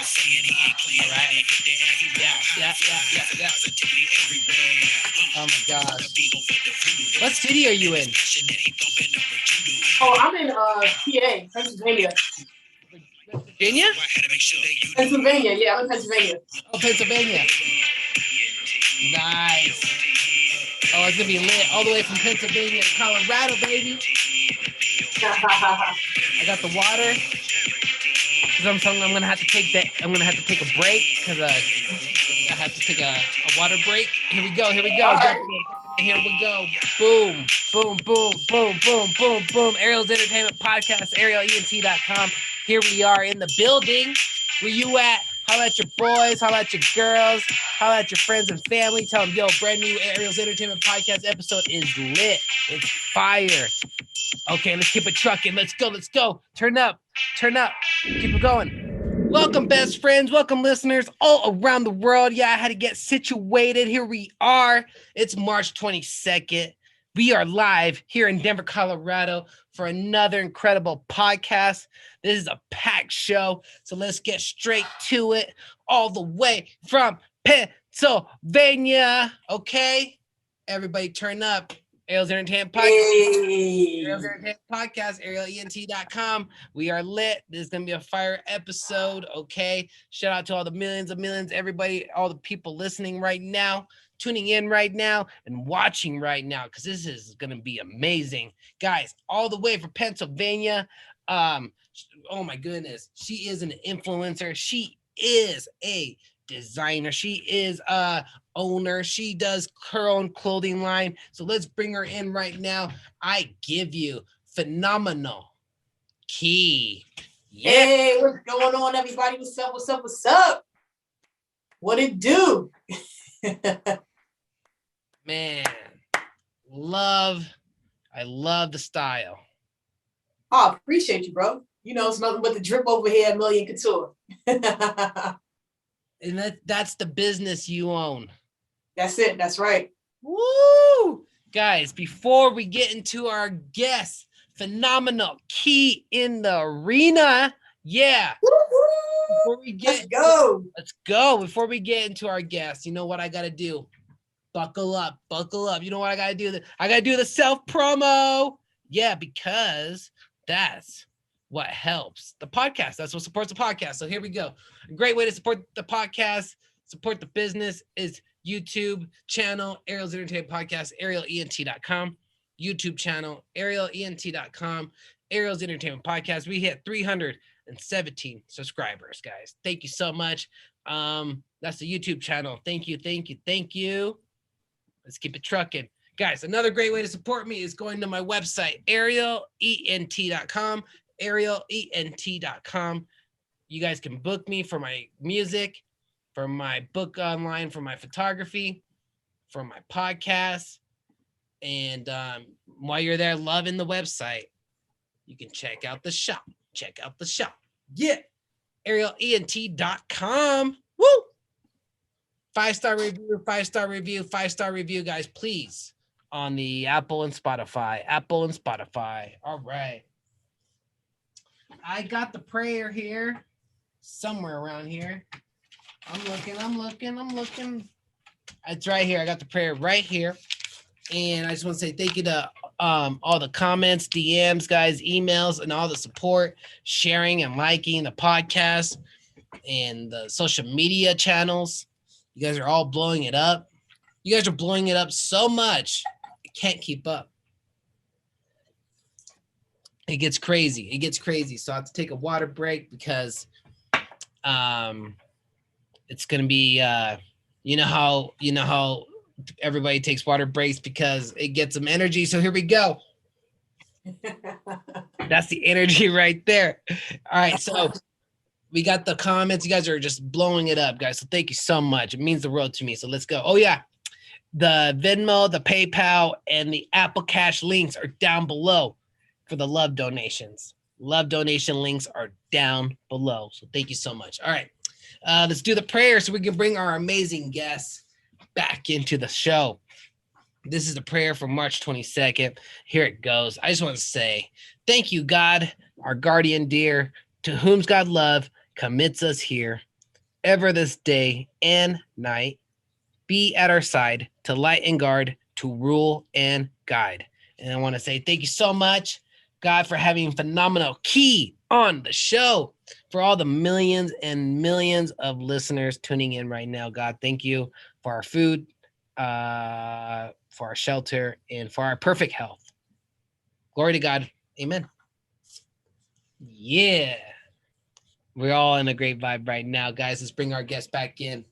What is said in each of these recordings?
right. Yeah. Oh my gosh. What city are you in? Oh, I'm in PA, Pennsylvania. Virginia? Pennsylvania, yeah, I'm in Pennsylvania. Oh, Pennsylvania. Nice. Oh, it's gonna be lit all the way from Pennsylvania to Colorado, baby. I got the water. Cause I'm gonna have to take that. I'm gonna have to take a break because I have to take a water break. Here we go. Right. Here we go. Boom, boom, boom, boom, boom, boom, boom. Ariel's Entertainment Podcast, ArielENT.com. Here we are in the building. Where you at? Holla at your boys, holla at your girls, holla at your friends and family. Tell them, yo, brand new Ariel's Entertainment Podcast episode is lit. It's fire. Okay, let's keep it trucking. Let's go. Turn up. Keep it going. Welcome, best friends. Welcome, listeners all around the world. Yeah, I had to get situated. Here we are. It's March 22nd. We are live here in Denver, Colorado for another incredible podcast. This is a packed show, so let's get straight to it. All the way from Pennsylvania. Okay? Everybody turn up. Ariel's Entertainment Podcast. Hey. Ariel's Entertainment Podcast, ArielENT.com. We are lit. This is going to be a fire episode, okay? Shout out to all the millions, everybody, all the people listening right now, tuning in right now, and watching right now, because this is going to be amazing. Guys, all the way from Pennsylvania. Oh, my goodness. She is an influencer. She is a designer. She is a owner. She does her own clothing line. So let's bring her in right now. I give you phenomenal Key. Yeah. Hey, what's going on, everybody? What's up? What it do? Man, I love the style. Oh, appreciate you, bro. You know, it's nothing but the drip over here at Million Couture. And that's the business you own. That's it. That's right. Woo! Guys, before we get into our guest, phenomenal Key in the arena. Yeah. Let's go. Before we get into our guest, you know what I got to do? Buckle up. You know what I got to do? I got to do the self-promo. Yeah, because that's what helps the podcast. That's what supports the podcast. So here we go. A great way to support the podcast, support the business is YouTube channel, Ariel's Entertainment Podcast, ArielENT.com. YouTube channel, ArielENT.com, Ariel's Entertainment Podcast. We hit 317 subscribers, guys. Thank you so much. That's the YouTube channel. Thank you. Let's keep it trucking. Guys, another great way to support me is going to my website, ArielENT.com. ArielENT.com. You guys can book me for my music, for my book online, for my photography, for my podcast. And while you're there loving the website, you can check out the shop. Yeah. ArielENT.com. Woo! 5-star review, guys, please. On the Apple and Spotify. All right. I got the prayer here, somewhere around here. I'm looking. It's right here. I got the prayer right here. And I just want to say thank you to all the comments, DMs, guys, emails, and all the support, sharing and liking the podcast and the social media channels. You guys are all blowing it up. You guys are blowing it up so much, I can't keep up. It gets crazy. So I have to take a water break because it's gonna be you know how everybody takes water breaks because it gets them energy. So here we go. That's the energy right there. All right, so we got the comments. You guys are just blowing it up, guys. So thank you so much. It means the world to me. So let's go. Oh yeah, the Venmo, the PayPal, and the Apple Cash links are down below for the love donations. Love donation links are down below. So thank you so much. All right, let's do the prayer so we can bring our amazing guests back into the show. This is the prayer for March 22nd. Here it goes. I just want to say, thank you, God, our guardian dear, to whom God love commits us here. ever this day and night. Be at our side to light and guard, to rule and guide. And I want to say thank you so much, God, for having Phenomenal Key on the show. For all the millions and millions of listeners tuning in right now, God, thank you for our food, for our shelter, and for our perfect health. Glory to God. Amen. Yeah. We're all in a great vibe right now, guys. Let's bring our guest back in.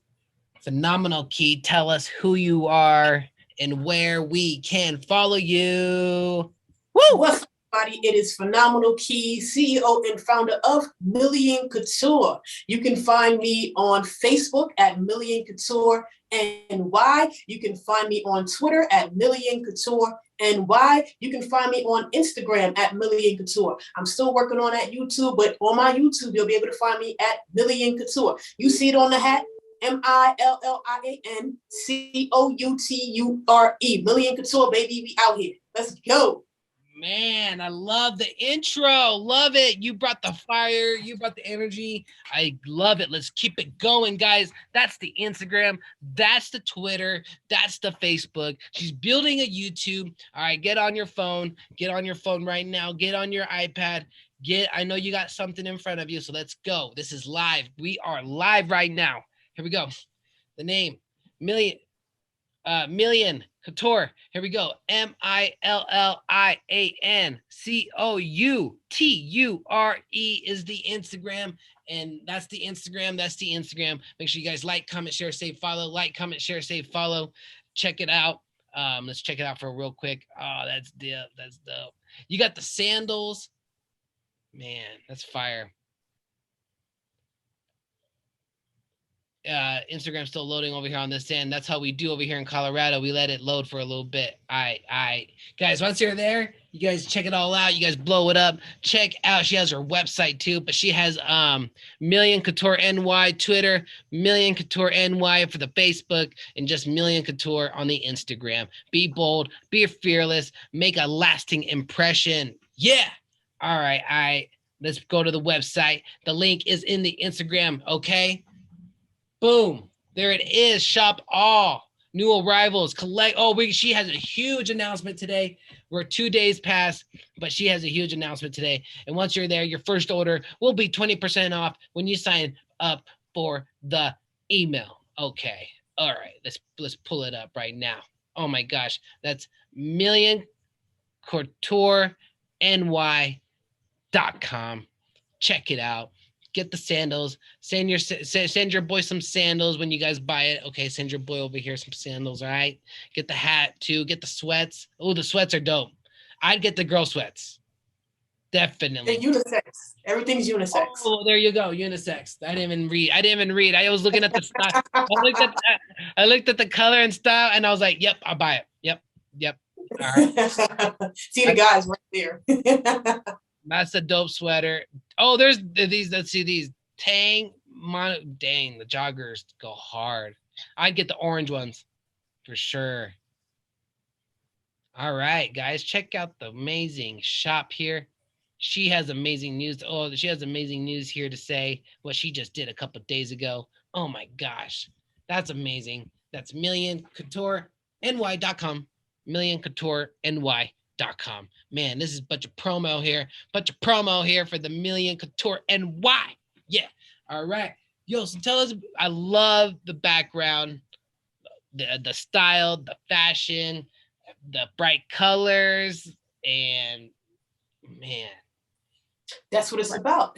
Phenomenal Key, tell us who you are and where we can follow you. Woo! What's up, everybody? It is Phenomenal Key, CEO and founder of Million Couture. You can find me on Facebook at Million Couture NY. You can find me on Twitter at Million Couture NY. You can find me on Instagram at Million Couture. I'm still working on that YouTube, but on my YouTube, you'll be able to find me at Million Couture. You see it on the hat? MILLIANCOUTURE. Million Couture, baby. We out here. Let's go. Man, I love the intro. Love it. You brought the fire. You brought the energy. I love it. Let's keep it going, guys. That's the Instagram. That's the Twitter. That's the Facebook. She's building a YouTube. All right, get on your phone. Get on your phone right now. Get on your iPad. I know you got something in front of you, so let's go. This is live. We are live right now. Here we go. The name, Million Couture. Here we go. MILLIANCOUTURE is the Instagram. And that's the Instagram. That's the Instagram. Make sure you guys like, comment, share, save, follow. Like, comment, share, save, follow. Check it out. Let's check it out for real quick. Oh, that's dope. That's dope. You got the sandals. Man, that's fire. Instagram's still loading over here on this end. That's how we do over here in Colorado. We let it load for a little bit. All right. Guys, once you're there, you guys check it all out. You guys blow it up. Check out, she has her website too, but she has Million Couture NY Twitter, Million Couture NY for the Facebook, and just Million Couture on the Instagram. Be bold, be fearless, make a lasting impression. Yeah. All right. Let's go to the website. The link is in the Instagram, okay? Boom. There it is. Shop all. New arrivals. Collect. She has a huge announcement today. We're 2 days past, but she has a huge announcement today. And once you're there, your first order will be 20% off when you sign up for the email. Okay. All right. Let's pull it up right now. Oh my gosh. That's millioncoutureny.com. Check it out. Get the sandals. Send your boy some sandals when you guys buy it. Okay, send your boy over here some sandals, all right? Get the hat too. Get the sweats. Oh, the sweats are dope. I'd get the girl sweats. Definitely. And unisex. Everything's unisex. Oh, there you go. Unisex. I didn't even read. I was looking at the style. I looked at the color and style, and I was like, yep, I'll buy it. Yep. All right. See the guys right there. That's a dope sweater. Oh, there's these. Let's see these. Dang, the joggers go hard. I'd get the orange ones for sure. All right, guys, check out the amazing shop here. She has amazing news. She has amazing news here to say what she just did a couple days ago. Oh my gosh, that's amazing. That's millioncoutureny.com. millioncoutureny.com. Man, this is a bunch of promo here for the Million Couture NY. Yeah. All right. Yo, so tell us, I love the background, the style, the fashion, the bright colors, and man. That's what it's about.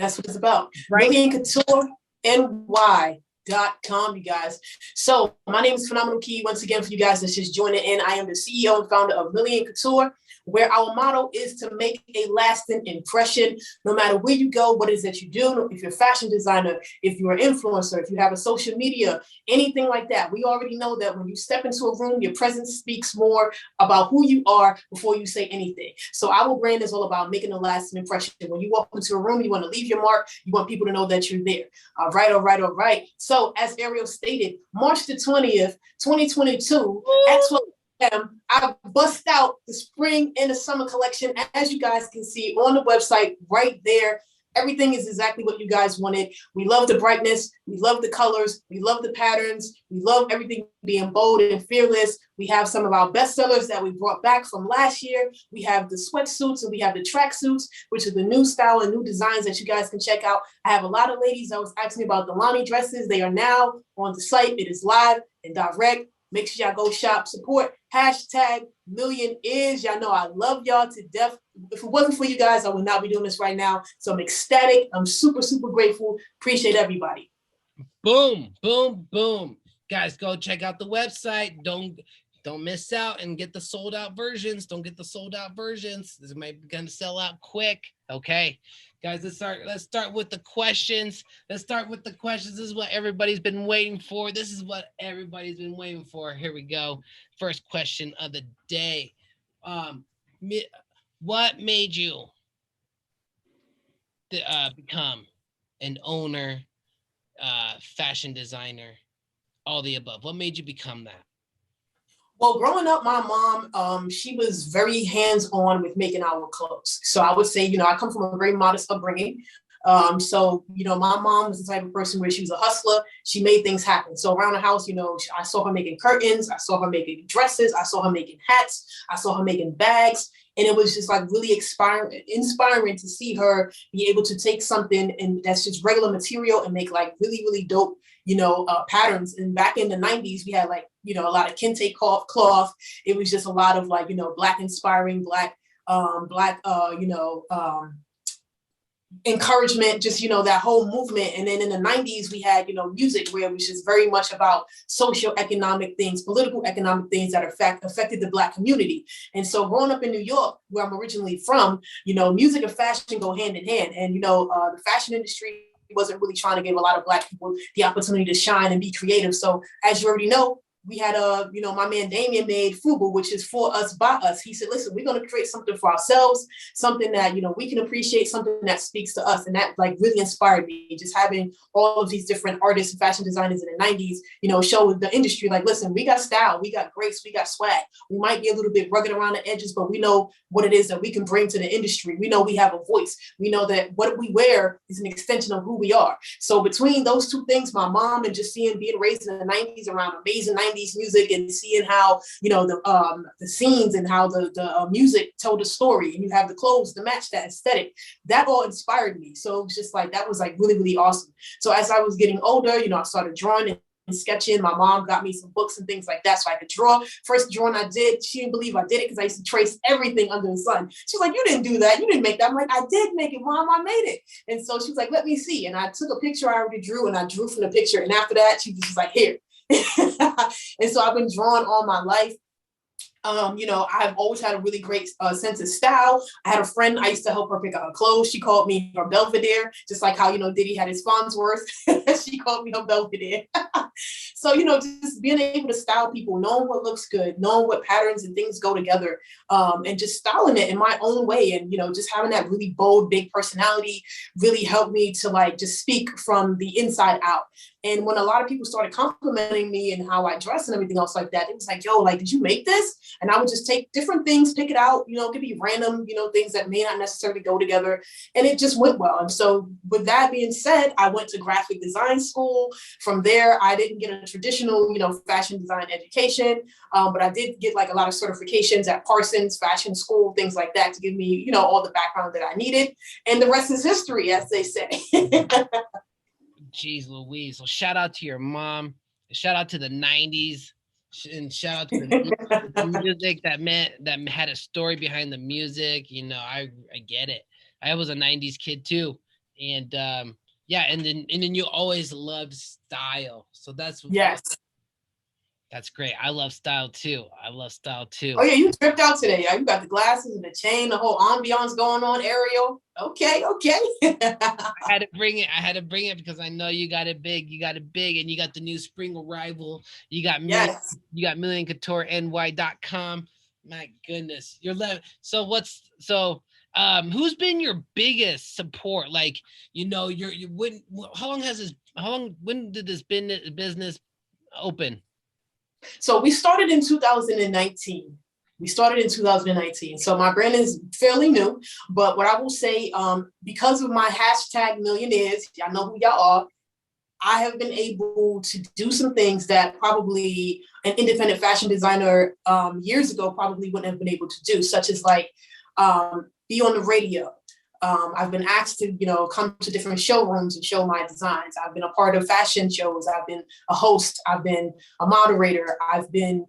Right. Million Couture NY.com, you guys. So my name is Phenomenal Key. Once again, for you guys that's just joining in, I am the CEO and founder of Million Couture, where our motto is to make a lasting impression. No matter where you go, what it is that you do, if you're a fashion designer, if you're an influencer, if you have a social media, anything like that, we already know that when you step into a room, your presence speaks more about who you are before you say anything. So our brand is all about making a lasting impression. When you walk into a room, you want to leave your mark. You want people to know that you're there. All right. So as Ariel stated, March the 20th, 2022, at 12 I bust out the spring and the summer collection, as you guys can see on the website right there. Everything is exactly what you guys wanted. We love the brightness. We love the colors. We love the patterns. We love everything being bold and fearless. We have some of our best sellers that we brought back from last year. We have the sweatsuits and we have the tracksuits, which are the new style and new designs that you guys can check out. I have a lot of ladies that was asking me about the Lonnie dresses. They are now on the site. It is live and direct. Make sure y'all go shop, support, #million is. Y'all know I love y'all to death. If it wasn't for you guys, I would not be doing this right now. So I'm ecstatic. I'm super, super grateful. Appreciate everybody. Boom, boom, boom. Guys, go check out the website. Don't miss out and get the sold out versions. Don't get the sold out versions. This might be gonna sell out quick. Okay. Guys, let's start with the questions. This is what everybody's been waiting for. Here we go. First question of the day. What made you become an owner, fashion designer, all the above? What made you become that? Well, growing up, my mom, she was very hands-on with making our clothes. So I would say, I come from a very modest upbringing. So, my mom was the type of person where she was a hustler. She made things happen. So around the house, I saw her making curtains. I saw her making dresses. I saw her making hats. I saw her making bags. And it was just like really inspiring to see her be able to take something and that's just regular material and make like really, really dope, patterns. And back in the 90s, we had like, a lot of kente cloth. It was just a lot of like, Black inspiring, Black, encouragement, just, that whole movement. And then in the 90s, we had, music where it was just very much about socio-economic things, political economic things that affected the Black community. And so growing up in New York, where I'm originally from, music and fashion go hand in hand. And, the fashion industry wasn't really trying to give a lot of Black people the opportunity to shine and be creative. So as you already know, we had my man Damien made Fubu, which is for us, by us. He said, listen, we're going to create something for ourselves, something that, we can appreciate, something that speaks to us. And that like really inspired me, just having all of these different artists and fashion designers in the 90s, show the industry, like, listen, we got style, we got grace, we got swag. We might be a little bit rugged around the edges, but we know what it is that we can bring to the industry. We know we have a voice. We know that what we wear is an extension of who we are. So between those two things, my mom and just being raised in the 90s around amazing 90s music and seeing how the scenes and how the music told the story, and you have the clothes to match that aesthetic, that all inspired me. So it was just like that was like really, really awesome. So as I was getting older, I started drawing and sketching. My mom got me some books and things like that so I could draw. First drawing I did, she didn't believe I did it because I used to trace everything under the sun. She's like, you didn't do that, you didn't make that. I'm like, I did make it, Mom, I made it. And so she was like, let me see. And I took a picture I already drew, and I drew from the picture, and after that she was just like, here. And so I've been drawing all my life. I've always had a really great sense of style. I had a friend, I used to help her pick out her clothes. She called me her Belvedere, just like how, Diddy had his Farnsworth. She called me her Belvedere. So, just being able to style people, knowing what looks good, knowing what patterns and things go together, and just styling it in my own way. And, just having that really bold, big personality really helped me to like just speak from the inside out. And when a lot of people started complimenting me and how I dress and everything else like that, it was like, yo, like, did you make this? And I would just take different things, pick it out, it could be random, things that may not necessarily go together. And it just went well. And so with that being said, I went to graphic design school. From there, I didn't get a traditional, fashion design education, but I did get like a lot of certifications at Parsons Fashion School, things like that, to give me, all the background that I needed. And the rest is history, as they say. Jeez Louise. So shout out to your mom. Shout out to the 90s. And shout out to the music that had a story behind the music. I get it. I was a 90s kid too. And and then you always loved style. So that's That's great. I love style too. Oh yeah, you tripped out today. You got the glasses and the chain, the whole ambiance going on, Ariel. Okay. I had to bring it because I know you got it big, and you got the new spring arrival. You got millioncoutureny.com. My goodness. Who's been your biggest support? Like, when did this business open? So we started in 2019. We started in 2019. So my brand is fairly new. But what I will say, because of my hashtag millionaires, y'all know who y'all are, I have been able to do some things that probably an independent fashion designer years ago probably wouldn't have been able to do, such as like be on the radio. I've been asked to, come to different showrooms and show my designs. I've been a part of fashion shows. I've been a host. I've been a moderator. I've been,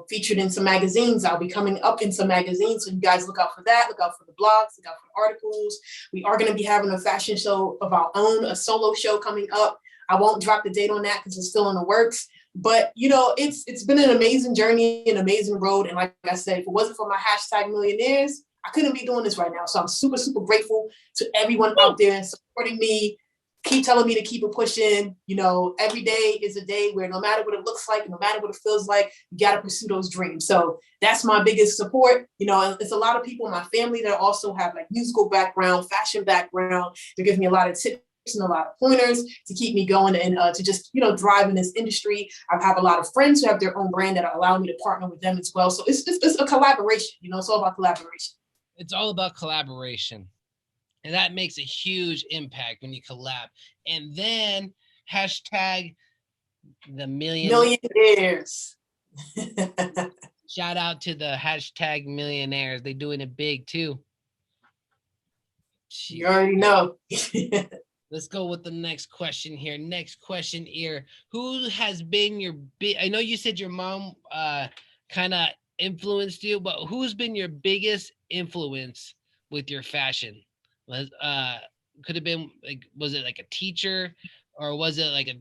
featured in some magazines. I'll be coming up in some magazines. So you guys look out for that. Look out for the blogs. Look out for the articles. We are going to be having a fashion show of our own, a solo show coming up. I won't drop the date on that because it's still in the works. But, it's been an amazing journey, an amazing road. And like I said, if it wasn't for my hashtag millionaires, I couldn't be doing this right now. So I'm super, super grateful to everyone out there supporting me, keep telling me to keep it pushing. Every day is a day where no matter what it looks like, no matter what it feels like, you got to pursue those dreams. So that's my biggest support. It's a lot of people in my family that also have like musical background, fashion background. They give me a lot of tips and a lot of pointers to keep me going and to just, thrive in this industry. I have a lot of friends who have their own brand that are allowing me to partner with them as well. So it's a collaboration, it's all about collaboration. It's all about collaboration. And that makes a huge impact when you collab. And then hashtag the millionaires. Shout out to the hashtag millionaires. They're doing it big too. You already know. Let's go with the next question here. Next question here. Who has been your big? I know you said your mom kind of influenced you, but who's been your biggest influence with your fashion? Could have been like, was it like a teacher, or was it like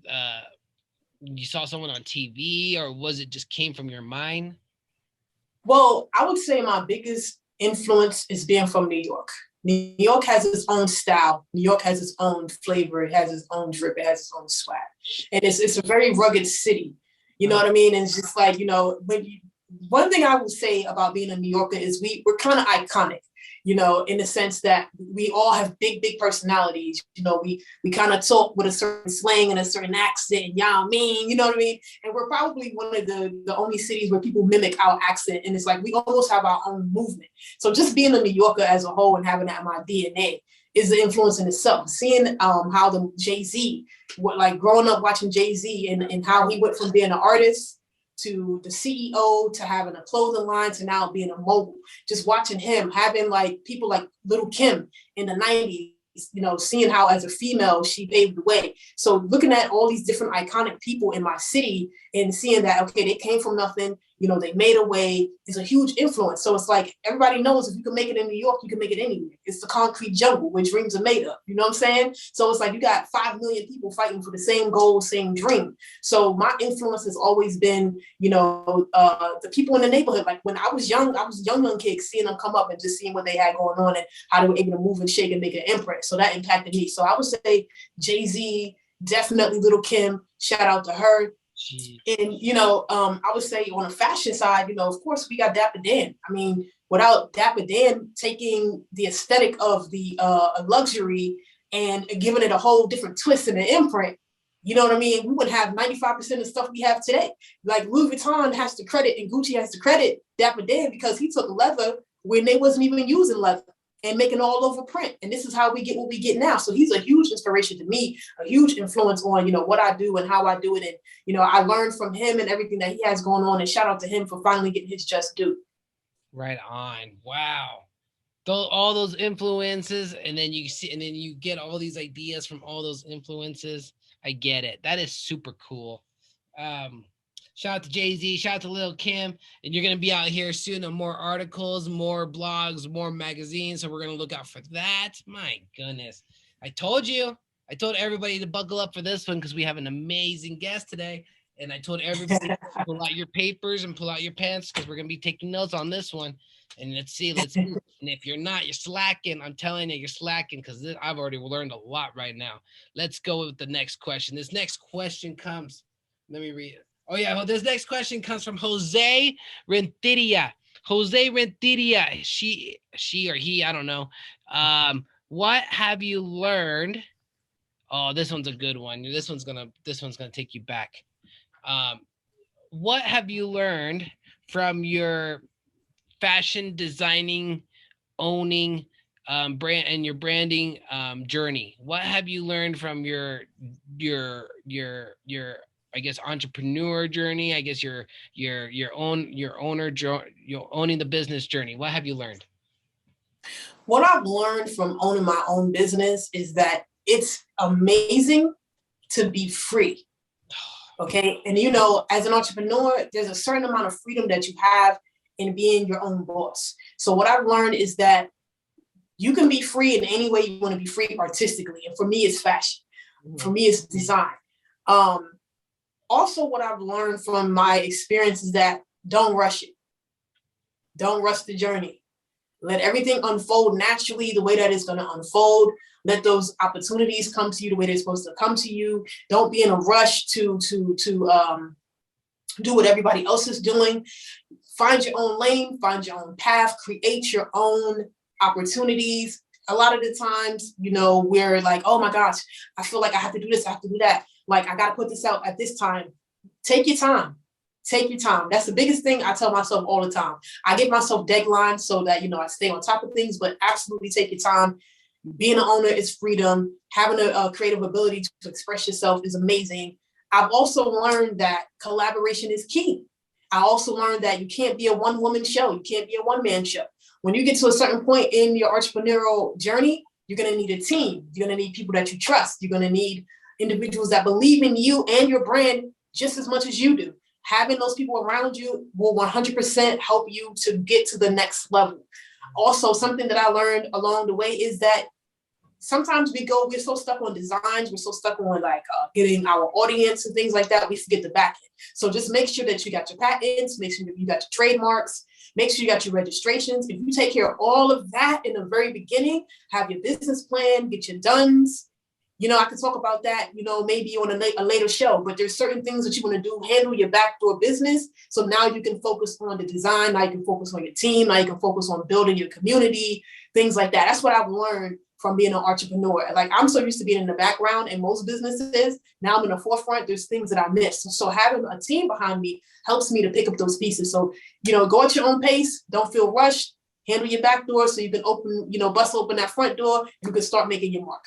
you saw someone on TV, or was it just came from your mind? Well, I would say my biggest influence is being from New York. New York has its own style. New York has its own flavor. It has its own drip. It has its own swag. And it's a very rugged city. You know what I mean? And it's just like, one thing I would say about being a New Yorker is we're kind of iconic, in the sense that we all have big, big personalities. We kind of talk with a certain slang and a certain accent, y'all mean, you know what I mean? And we're probably one of the only cities where people mimic our accent. And it's like, we almost have our own movement. So just being a New Yorker as a whole and having that in my DNA is the influence in itself. Seeing how the Jay-Z, growing up watching Jay-Z and how he went from being an artist to the CEO, to having a clothing line, to now being a mogul. Just watching him, having like people like Little Kim in the 90s, seeing how as a female she paved the way. So looking at all these different iconic people in my city and seeing that, okay, they came from nothing, they made a way, is a huge influence. So it's like, everybody knows if you can make it in New York, you can make it anywhere. It's the concrete jungle where dreams are made of, you know what I'm saying? So it's like, you got 5 million people fighting for the same goal, same dream. So my influence has always been, the people in the neighborhood. Like when I was young kids, seeing them come up and just seeing what they had going on and how they were able to move and shake and make an imprint. So that impacted me. So I would say Jay-Z, definitely Little Kim, shout out to her. And, I would say on the fashion side, of course, we got Dapper Dan. I mean, without Dapper Dan taking the aesthetic of the luxury and giving it a whole different twist and an imprint, you know what I mean? We wouldn't have 95% of stuff we have today. Like Louis Vuitton has to credit and Gucci has to credit Dapper Dan because he took leather when they wasn't even using leather and making all over print. And this is how we get what we get now. So he's a huge inspiration to me, a huge influence on, what I do and how I do it. And, I learned from him and everything that he has going on, and shout out to him for finally getting his just due. Right on. Wow. All those influences, and then you get all these ideas from all those influences. I get it. That is super cool. Shout out to Jay-Z, shout out to Lil Kim, and you're going to be out here soon on more articles, more blogs, more magazines, so we're going to look out for that. My goodness. I told everybody to buckle up for this one because we have an amazing guest today, and I told everybody to pull out your papers and pull out your pens because we're going to be taking notes on this one, and let's see. And if you're not, you're slacking. I'm telling you, you're slacking because I've already learned a lot right now. Let's go with the next question. This next question comes, let me read it. Oh, yeah. Well, this next question comes from Jose Renteria. Jose Renteria, she or he, I don't know. What have you learned? Oh, this one's a good one. This one's gonna take you back. What have you learned from your fashion designing, owning, brand and your branding journey? What have you learned from your I guess entrepreneur journey? I guess your owning the business journey. What have you learned? What I've learned from owning my own business is that it's amazing to be free. Okay. And as an entrepreneur, there's a certain amount of freedom that you have in being your own boss. So what I've learned is that you can be free in any way you want to be free artistically. And for me, it's fashion. For me, it's design. Also, what I've learned from my experience is that don't rush it. Don't rush the journey. Let everything unfold naturally the way that it's going to unfold. Let those opportunities come to you the way they're supposed to come to you. Don't be in a rush to do what everybody else is doing. Find your own lane, find your own path, create your own opportunities. A lot of the times, we're like, oh my gosh, I feel like I have to do this, I have to do that. Like, I got to put this out at this time. Take your time. Take your time. That's the biggest thing I tell myself all the time. I give myself deadlines so that, I stay on top of things, but absolutely take your time. Being an owner is freedom. Having a creative ability to express yourself is amazing. I've also learned that collaboration is key. I also learned that you can't be a one-woman show. You can't be a one-man show. When you get to a certain point in your entrepreneurial journey, you're going to need a team. You're going to need people that you trust. You're going to need individuals that believe in you and your brand just as much as you do. Having those people around you will 100% help you to get to the next level. Also, something that I learned along the way is that sometimes we're so stuck on designs, we're so stuck on getting our audience and things like that, we forget the back end. So just make sure that you got your patents, make sure that you got your trademarks, make sure you got your registrations. If you take care of all of that in the very beginning, have your business plan, get your duns. I can talk about that, maybe on a later show, but there's certain things that you want to do, handle your backdoor business. So now you can focus on the design, now you can focus on your team, now you can focus on building your community, things like that. That's what I've learned from being an entrepreneur. Like, I'm so used to being in the background in most businesses. Now I'm in the forefront. There's things that I miss. So having a team behind me helps me to pick up those pieces. So, go at your own pace. Don't feel rushed. Handle your back door so you can bust open that front door. You can start making your mark.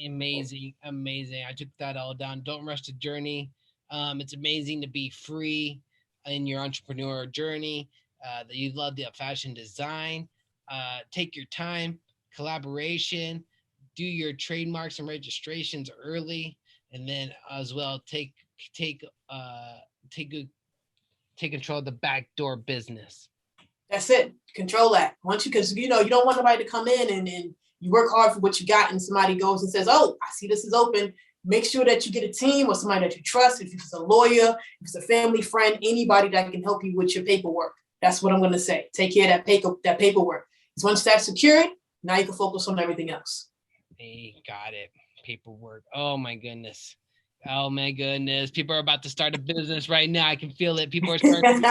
Amazing. I took that all down. Don't rush the journey. It's amazing to be free in your entrepreneur journey. That you love the fashion design. Take your time. Collaboration. Do your trademarks and registrations early, and then as well take control of the backdoor business. That's it. Control that. Because you don't want nobody to come in and you work hard for what you got, and somebody goes and says, oh, I see this is open. Make sure that you get a team or somebody that you trust. If it's a lawyer, if it's a family friend, anybody that can help you with your paperwork. That's what I'm going to say. Take care of that paperwork. Because once that's secured, now you can focus on everything else. Hey, got it. Paperwork. Oh my goodness. People are about to start a business right now. I can feel it. People are starting.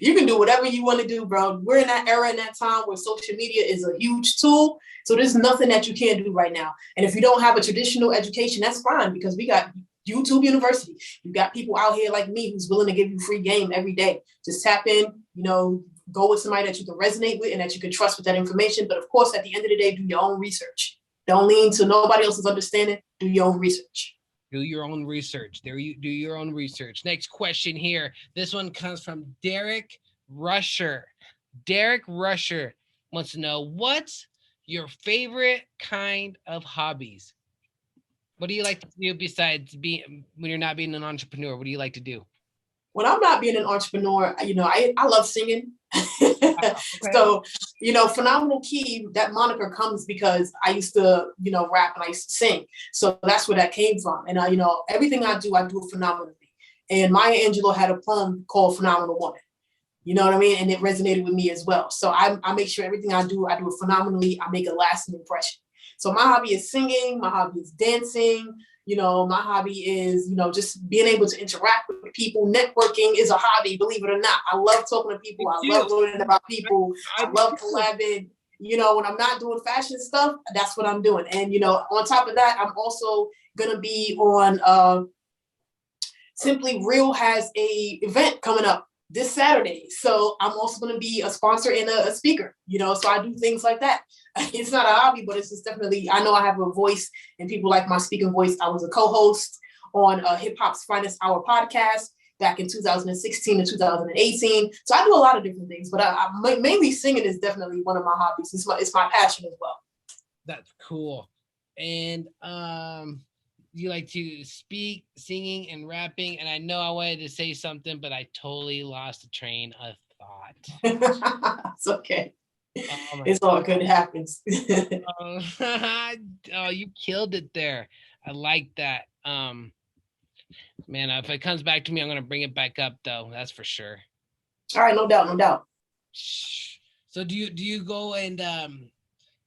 You can do whatever you want to do, bro. We're in that era, in that time where social media is a huge tool. So there's nothing that you can't do right now. And if you don't have a traditional education, that's fine, because we got YouTube University. You got people out here like me who's willing to give you free game every day. Just tap in, go with somebody that you can resonate with and that you can trust with that information. But of course, at the end of the day, do your own research. Don't lean to nobody else's understanding. Do your own research. Do your own research. Do your own research. Next question here. This one comes from Derek Rusher. Derek Rusher wants to know, what's your favorite kind of hobbies? What do you like to do besides when you're not being an entrepreneur? What do you like to do? When I'm not being an entrepreneur, I love singing. Okay. So, Phenomenal Key, that moniker comes because I used to, rap and I used to sing. So that's where that came from. And everything I do phenomenally. And Maya Angelou had a poem called Phenomenal Woman. You know what I mean? And it resonated with me as well. So I make sure everything I do it phenomenally. I make a lasting impression. So my hobby is singing. My hobby is dancing. My hobby is, just being able to interact with people. Networking is a hobby, believe it or not. I love talking to people. I love learning about people. I love collabing. When I'm not doing fashion stuff, that's what I'm doing. And, on top of that, I'm also going to be on Simply Real has a event coming up this Saturday. So I'm also going to be a sponsor and a speaker, so I do things like that. It's not a hobby, but it's just definitely, I know I have a voice and people like my speaking voice. I was a co-host on Hip Hop's Finest Hour podcast back in 2016 and 2018. So I do a lot of different things, but I mainly singing is definitely one of my hobbies. It's my passion as well. That's cool. And you like to speak, singing, and rapping. And I know I wanted to say something, but I totally lost the train of thought. It's okay. It's all good. It happens. Oh, you killed it there. I like that. Man, if it comes back to me, I'm gonna bring it back up though. That's for sure. All right, no doubt. So do you go and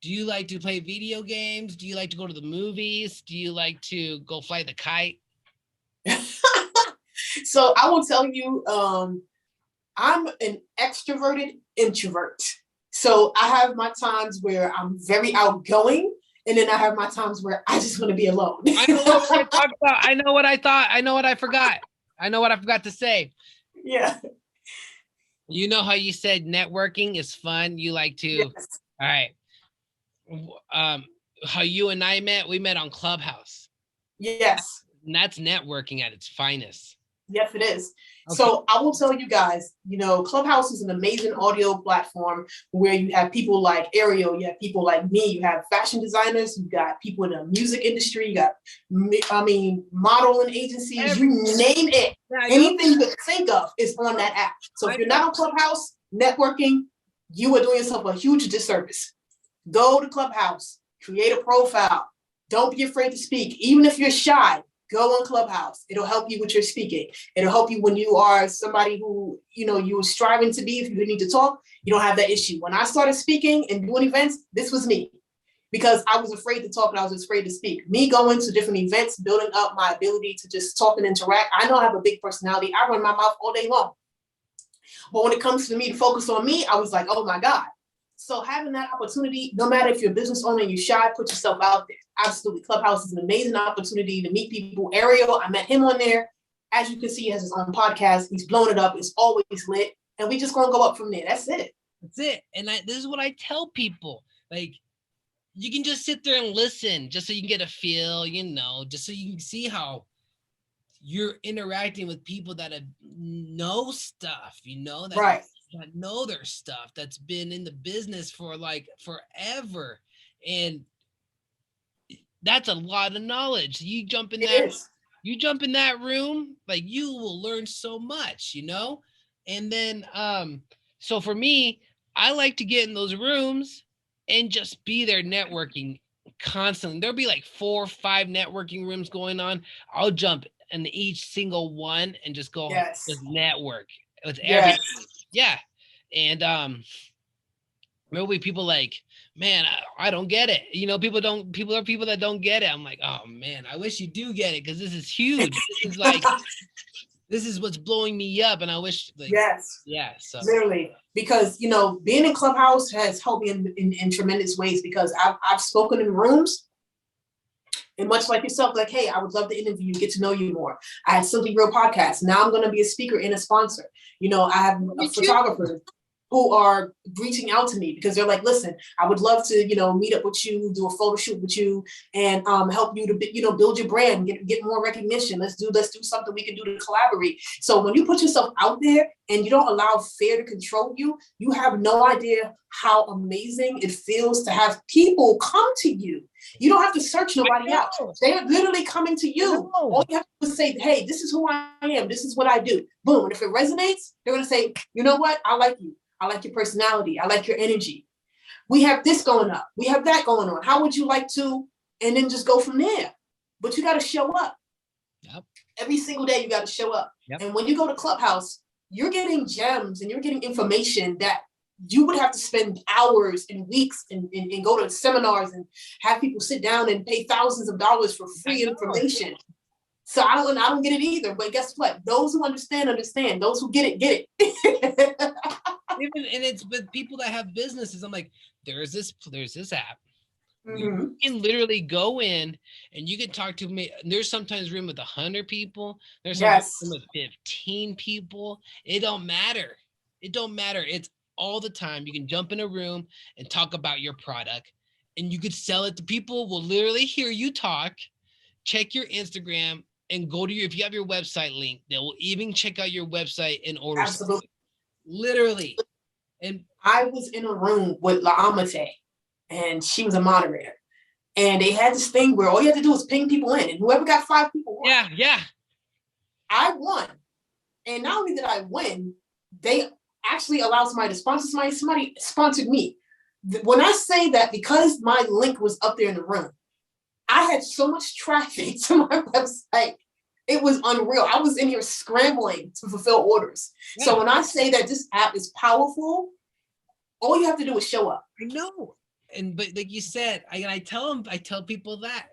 do you like to play video games? Do you like to go to the movies? Do you like to go fly the kite? So I will tell you, I'm an extroverted introvert. So I have my times where I'm very outgoing, and then I have my times where I just want to be alone. I know what I talked about. I know what I thought. I know what I forgot. I know what I forgot to say. Yeah. You know how you said networking is fun? You like to, yes. All right. How you and I met, we met on Clubhouse. Yes. And that's networking at its finest. Yes, it is. Okay. So I will tell you guys, Clubhouse is an amazing audio platform where you have people like Ariel, you have people like me, you have fashion designers, you got people in the music industry, you got, modeling agencies, you name it. Yeah, anything you could think of is on that app. So if you're not on Clubhouse, networking, you are doing yourself a huge disservice. Go to Clubhouse, create a profile. Don't be afraid to speak. Even if you're shy, go on Clubhouse. It'll help you with your speaking. It'll help you when you are somebody who, you were striving to be. If you need to talk, you don't have that issue. When I started speaking and doing events, this was me, because I was afraid to talk and I was afraid to speak. Me going to different events, building up my ability to just talk and interact. I know I have a big personality. I run my mouth all day long. But when it comes to me to focus on me, I was like, oh my God. So having that opportunity, no matter if you're a business owner and you're shy, put yourself out there. Absolutely. Clubhouse is an amazing opportunity to meet people. Ariel, I met him on there. As you can see, he has his own podcast. He's blown it up. It's always lit. And we just going to go up from there. That's it. That's it. And this is what I tell people. Like, you can just sit there and listen just so you can get a feel, just so you can see how you're interacting with people that know stuff, that right. That know their stuff, that's been in the business for like forever. And that's a lot of knowledge. You jump in that room, like you will learn so much, And then so for me, I like to get in those rooms and just be there networking constantly. There'll be like 4 or 5 networking rooms going on. I'll jump in each single one and just go just network with everything. Yeah. And there'll be people like, man, I don't get it. People are people that don't get it. I'm like, oh man, I wish you do get it, because this is huge. This is like this is what's blowing me up. And I wish so literally, because being in Clubhouse has helped me in tremendous ways, because I've spoken in rooms. And much like yourself, like, hey, I would love to interview you, get to know you more. I had Simply Real podcast. Now I'm going to be a speaker and a sponsor. I have photographers who are reaching out to me because they're like, listen, I would love to, meet up with you, do a photo shoot with you, and help you to, build your brand, get more recognition. Let's do something we can do to collaborate. So when you put yourself out there and you don't allow fear to control you, you have no idea how amazing it feels to have people come to you. You don't have to search nobody out. They're literally coming to you. All you have to do is say, hey, this is who I am. This is what I do. Boom. And if it resonates, they're going to say, you know what? I like you. I like your personality. I like your energy. We have this going up. We have that going on. How would you like to? And then just go from there. But you got to show up. Yep. Every single day, you got to show up. Yep. And when you go to Clubhouse, you're getting gems and you're getting information that you would have to spend hours and weeks and go to seminars and have people sit down and pay thousands of dollars for free information. So I don't get it either. But guess what? Those who understand. Those who get it, get it. And it's with people that have businesses. I'm like, there's this app You can literally go in and you can talk to me. There's sometimes room with 100 people. There's sometimes room with 15 people. It don't matter. It don't matter. It's all the time. You can jump in a room and talk about your product, and you could sell it to people. Will literally hear you talk, check your Instagram, and go to your, if you have your website link, they will even check out your website and order. Absolutely. Something. Literally. And I was in a room with Laamate, and she was a moderator. And they had this thing where all you had to do was ping people in, and whoever got 5 people won. Yeah. I won. And not only did I win, they actually allowed somebody to sponsor somebody. Somebody sponsored me. When I say that, because my link was up there in the room, I had so much traffic to my website. It was unreal. I was in here scrambling to fulfill orders. Yeah. So when I say that this app is powerful, all you have to do is show up. I know. But like you said, I tell people that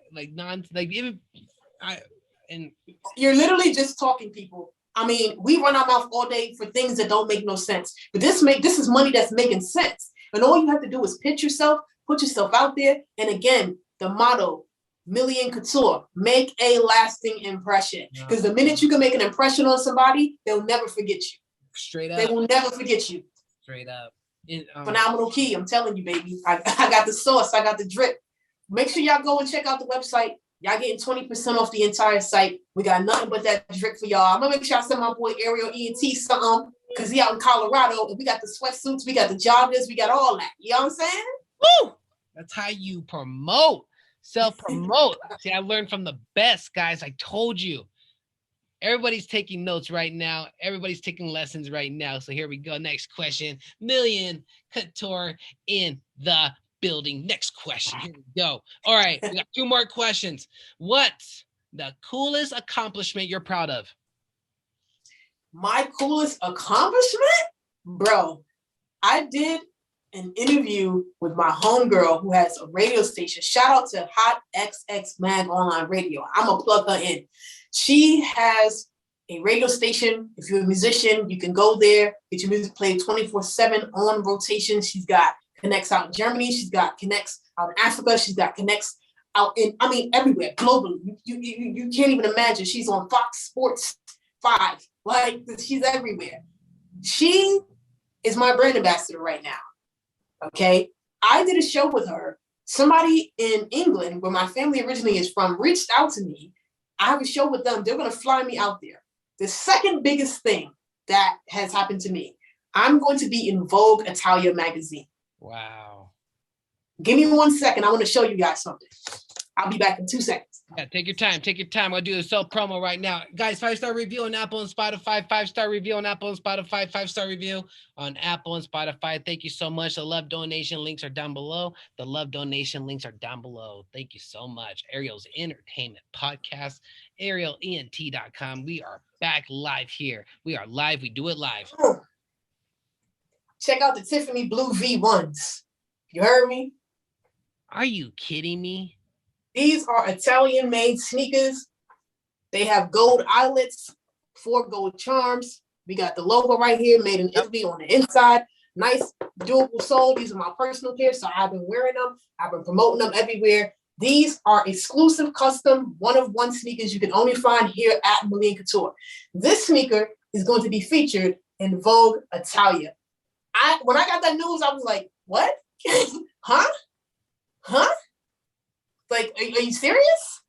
and you're literally just talking people. I mean, we run our mouth all day for things that don't make no sense. But this is money that's making sense. And all you have to do is pitch yourself, put yourself out there. And again, the motto, Million Couture, make a lasting impression. Because the minute you can make an impression on somebody, they'll never forget you. Straight up. They will never forget you. Straight up. Phenomenal Key, I'm telling you, baby. I got the sauce, I got the drip. Make sure y'all go and check out the website. Y'all getting 20% off the entire site. We got nothing but that drip for y'all. I'm gonna make sure I send my boy Ariel ENT something, because he out in Colorado, and we got the sweatsuits, we got the joggers, we got all that. You know what I'm saying? Woo! That's how you promote. Self-promote. See, I learned from the best, guys. I told you. Everybody's taking notes right now. Everybody's taking lessons right now. So here we go. Next question. Million Couture in the building. Next question. Here we go. All right. We got 2 more questions. What's the coolest accomplishment you're proud of? My coolest accomplishment? Bro, I did an interview with my homegirl who has a radio station. Shout out to Hot XX Mag Online Radio. I'm going to plug her in. She has a radio station. If you're a musician, you can go there, get your music played 24/7 on rotation. She's got connects out in Germany. She's got connects out in Africa. She's got connects out in, everywhere, globally. You can't even imagine. She's on Fox Sports 5. Like, she's everywhere. She is my brand ambassador right now. Okay? I did a show with her. Somebody in England, where my family originally is from, reached out to me. I have a show with them. They're going to fly me out there. The second biggest thing that has happened to me, I'm going to be in Vogue Italia magazine. Wow. Give me 1 second. I want to show you guys something. I'll be back in 2 seconds. Yeah, take your time. Take your time. I'll do a self promo right now. Guys, 5-star review on Apple and Spotify. 5-star review on Apple and Spotify. 5-star review on Apple and Spotify. Thank you so much. The love donation links are down below. The love donation links are down below. Thank you so much. Ariel's Entertainment Podcast, arielent.com. We are back live here. We are live. We do it live. Check out the Tiffany Blue V1s. You heard me? Are you kidding me? These are Italian-made sneakers. They have gold eyelets, 4 gold charms. We got the logo right here, made in Italy on the inside. Nice, durable sole. These are my personal pair, so I've been wearing them. I've been promoting them everywhere. These are exclusive, custom, one-of-one sneakers you can only find here at Million Couture. This sneaker is going to be featured in Vogue Italia. When I got that news, I was like, what? Huh? Like, are you serious?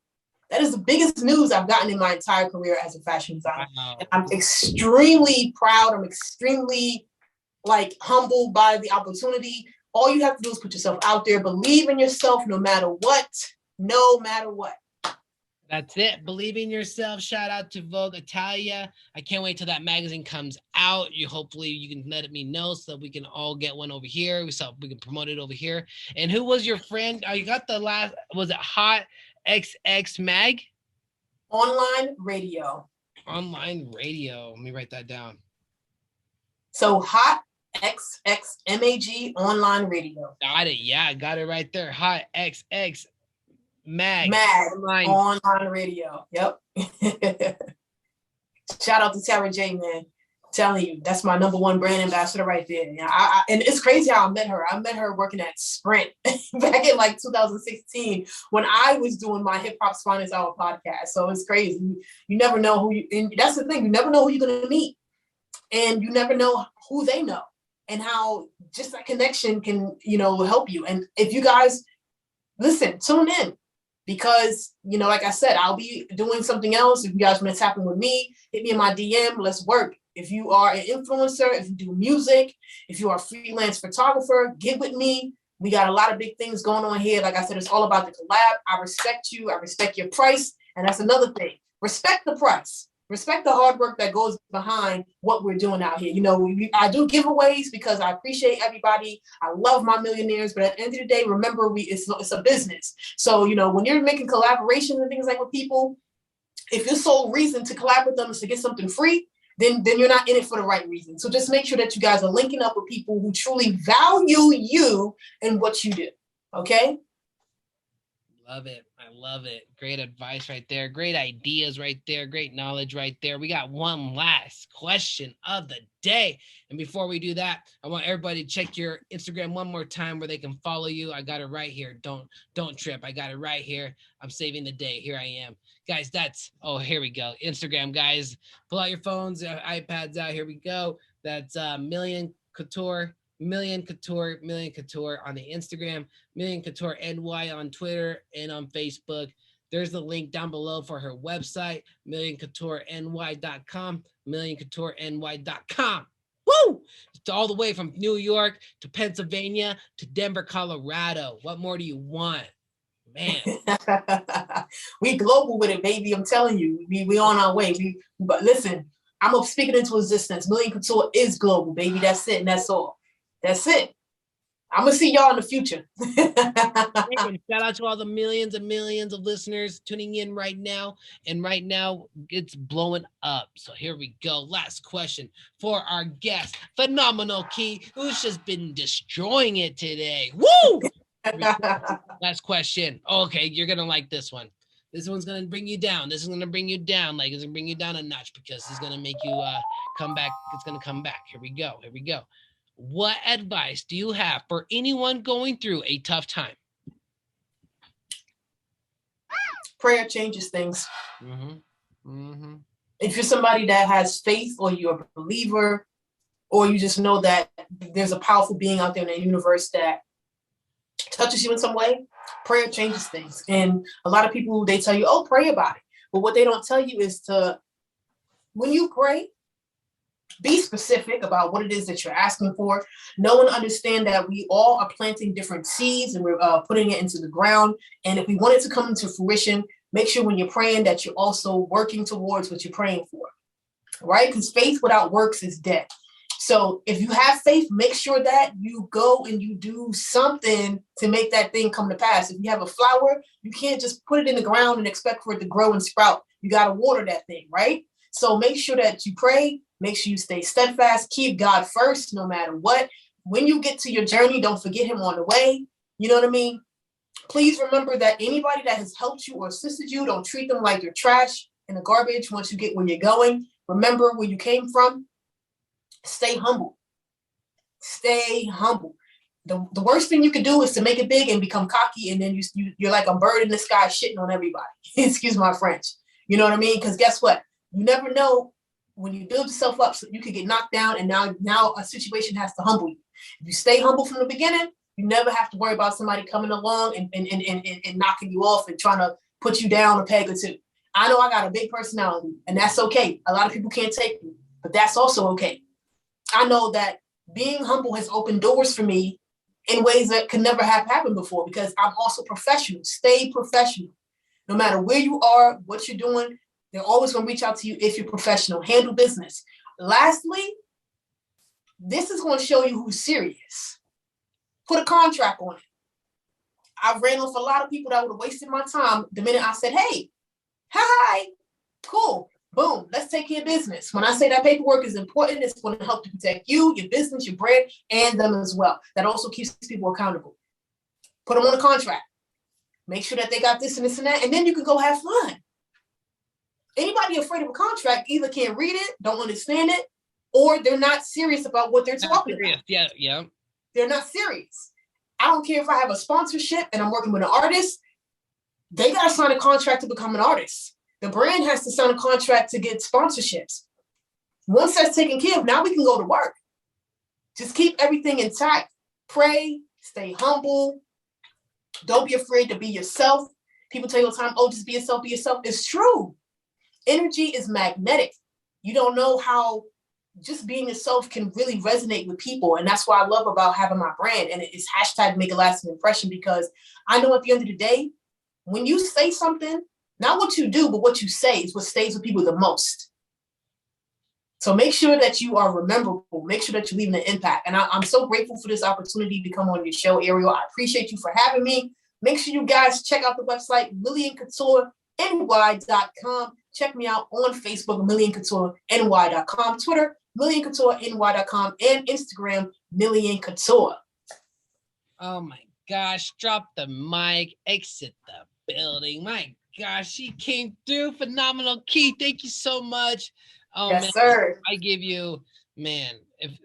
That is the biggest news I've gotten in my entire career as a fashion designer. Wow. And I'm extremely proud. I'm extremely, humbled by the opportunity. All you have to do is put yourself out there. Believe in yourself no matter what. No matter what. That's it. Believe in yourself. Shout out to Vogue Italia. I can't wait till that magazine comes out. Hopefully you can let me know so that we can all get one over here. We can promote it over here. And who was your friend? You got the last, was it Hot XX Mag? Online radio. Online radio. Let me write that down. So Hot XXMAG Online Radio. Got it. Yeah, I got it right there. Hot XX Mag online radio. Yep. Shout out to Tara J, man. Telling you, that's my number one brand ambassador right there. Yeah, and it's crazy how I met her. I met her working at Sprint back in like 2016 when I was doing my Hip Hop's Finest Hour podcast. So it's crazy. You never know who you, and that's the thing. You never know who you're going to meet, and you never know who they know, and how just that connection can, help you. And if you guys listen, tune in. Because, like I said, I'll be doing something else. If you guys want to tap in with me, hit me in my DM. Let's work. If you are an influencer, if you do music, if you are a freelance photographer, get with me. We got a lot of big things going on here. Like I said, it's all about the collab. I respect you. I respect your price. And that's another thing. Respect the price. Respect the hard work that goes behind what we're doing out here. I do giveaways because I appreciate everybody. I love my millionaires, but at the end of the day, remember, it's a business. So, when you're making collaborations and things like with people, if your sole reason to collab with them is to get something free, then you're not in it for the right reason. So just make sure that you guys are linking up with people who truly value you and what you do. Okay? Love it. I love it. Great advice right there. Great ideas right there. Great knowledge right there. We got one last question of the day. And before we do that, I want everybody to check your Instagram one more time where they can follow you. I got it right here. Don't trip. I got it right here. I'm saving the day. Here I am. Guys, here we go. Instagram, guys. Pull out your phones, iPads out. Here we go. That's Million Couture on the Instagram, Million Couture NY on Twitter and on Facebook. There's the link down below for her website, millioncoutureny.com, millioncoutureny.com. Woo! It's all the way from New York to Pennsylvania to Denver, Colorado. What more do you want? Man. We global with it, baby. I'm telling you, we on our way. But listen, I'm speaking into existence. Million Couture is global, baby. That's it, and that's all. That's it. I'm gonna see y'all in the future. Shout out to all the millions and millions of listeners tuning in right now. And right now, it's blowing up. So here we go. Last question for our guest, Phenomenal Key, who's just been destroying it today. Woo! Last question. Okay, you're gonna like this one. This one's gonna bring you down. This is gonna bring you down. Like, it's gonna bring you down a notch because it's gonna make you come back. It's gonna come back. Here we go. What advice do you have for anyone going through a tough time? Prayer changes things. Mm-hmm. Mm-hmm. If you're somebody that has faith, or you're a believer, or you just know that there's a powerful being out there in the universe that touches you in some way, prayer changes things. And a lot of people, they tell you, oh, pray about it. But what they don't tell you is when you pray, be specific about what it is that you're asking for. Know and understand that we all are planting different seeds and we're putting it into the ground. And if we want it to come into fruition, make sure when you're praying that you're also working towards what you're praying for, right? Because faith without works is dead. So if you have faith, make sure that you go and you do something to make that thing come to pass. If you have a flower, you can't just put it in the ground and expect for it to grow and sprout. You got to water that thing, right? So make sure that you pray. Make sure you stay steadfast. Keep God first, no matter what. When you get to your journey, don't forget him on the way. You know what I mean? Please remember that anybody that has helped you or assisted you, don't treat them like you're trash and the garbage once you get where you're going. Remember where you came from. Stay humble. Stay humble. The worst thing you could do is to make it big and become cocky, and then you're like a bird in the sky shitting on everybody. Excuse my French. You know what I mean? Because guess what? You never know when you build yourself up, so you could get knocked down, and now a situation has to humble you. If you stay humble from the beginning, you never have to worry about somebody coming along and knocking you off and trying to put you down a peg or two. I know I got a big personality, and that's okay. A lot of people can't take me, but that's also okay. I know that being humble has opened doors for me in ways that could never have happened before, because I'm also professional. Stay professional. No matter where you are, what you're doing, they're always going to reach out to you if you're professional. Handle business. Lastly, this is going to show you who's serious. Put a contract on it. I've ran off a lot of people that would have wasted my time the minute I said, hey, hi, cool, boom, let's take care of business. When I say that paperwork is important, it's going to help to protect you, your business, your brand, and them as well. That also keeps people accountable. Put them on a contract. Make sure that they got this and this and that, and then you can go have fun. Anybody afraid of a contract either can't read it, don't understand it, or they're not serious about what they're talking about. Yeah. They're not serious. I don't care if I have a sponsorship and I'm working with an artist, they got to sign a contract to become an artist. The brand has to sign a contract to get sponsorships. Once that's taken care of, now we can go to work. Just keep everything intact. Pray, stay humble. Don't be afraid to be yourself. People tell you all the time, oh, just be yourself, be yourself. It's true. Energy is magnetic. You don't know how just being yourself can really resonate with people. And that's what I love about having my brand. And it's hashtag make a lasting impression, because I know at the end of the day, when you say something, not what you do, but what you say is what stays with people the most. So make sure that you are rememberable. Make sure that you're leaving an impact. And I'm so grateful for this opportunity to come on your show, Ariel. I appreciate you for having me. Make sure you guys check out the website, millioncoutureny.com. Check me out on Facebook, millioncoutureny.com, Twitter, millioncoutureny.com, and Instagram, millioncouture. Oh my gosh, drop the mic, exit the building. My gosh, she came through. Phenomenal. Key, thank you so much. Oh, yes, man, sir. I give you, man, if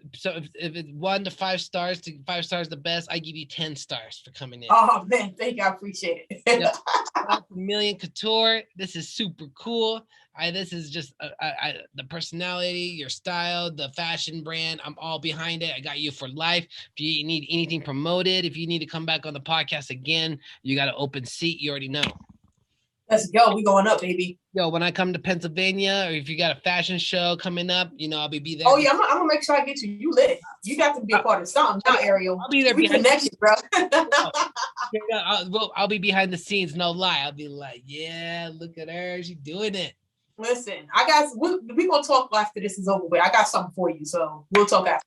it's 1 to 5 stars, to 5 stars the best, I give you 10 stars for coming in. Oh man, thank you. I appreciate it. Yep. Million Couture. This is super cool. This is just the personality, your style, the fashion brand. I'm all behind it. I got you for life. If you need anything promoted, if you need to come back on the podcast again, you got an open seat. You already know. Let's go. We going up, baby. Yo, when I come to Pennsylvania, or if you got a fashion show coming up, I'll be there. Oh yeah, I'm gonna make sure I get you. You lit. You got to be a part of something now, Ariel. I'll be there. We connected, bro. I'll be behind the scenes. No lie. I'll be like, yeah, look at her. She's doing it. Listen, we gonna talk after this is over with. I got something for you, so we'll talk after.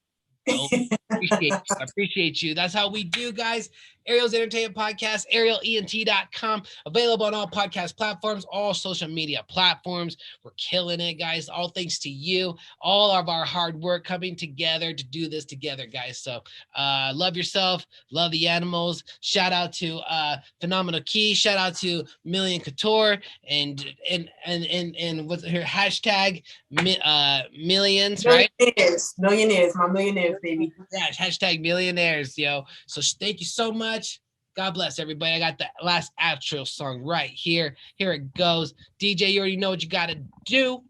Appreciate you. That's how we do, guys. Ariel's Entertainment Podcast, arielent.com, available on all podcast platforms, all social media platforms. We're killing it, guys. All thanks to you, all of our hard work coming together to do this together, guys. So love yourself, love the animals. Shout out to Phenomenal Key. Shout out to Million Couture and what's her hashtag millions, right? Millionaires, my millionaires, baby. Yeah, hashtag millionaires, yo. So thank you so much. God bless everybody. I got the last outro song right here. Here it goes. DJ, you already know what you got to do.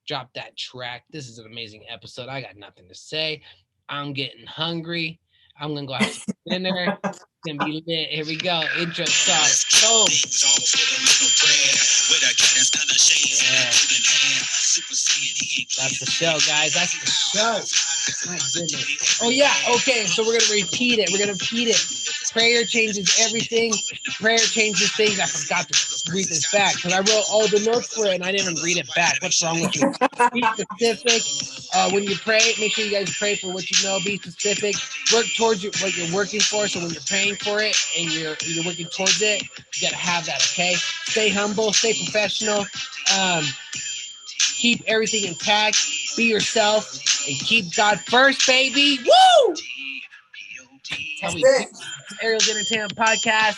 Drop that track. This is an amazing episode. I got nothing to say. I'm getting hungry. I'm going to go have some dinner. It's going to be lit. Here we go. Intro song. Boom. Yeah. That's the show, guys. That's the show. My goodness. Oh, yeah. Okay. So we're going to repeat it. Prayer changes everything. Prayer changes things. I forgot to read this back because I wrote all the notes for it and I didn't read it back. What's wrong with you? Be specific. When you pray, make sure you guys pray for what you know. Be specific. Work towards what you're working for. So when you're praying for it and you're working towards it, you got to have that, okay? Stay humble. Stay professional. Keep everything intact. Be yourself and keep God first, baby. Woo! That's it. Ariel's Entertainment Podcast.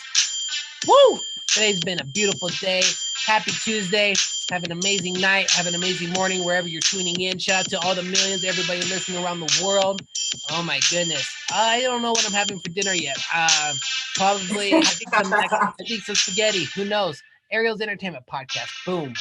Woo! Today's been a beautiful day. Happy Tuesday. Have an amazing night. Have an amazing morning wherever you're tuning in. Shout out to all the millions, everybody listening around the world. Oh my goodness. I don't know what I'm having for dinner yet. Probably, I think some spaghetti. Who knows? Ariel's Entertainment Podcast. Boom.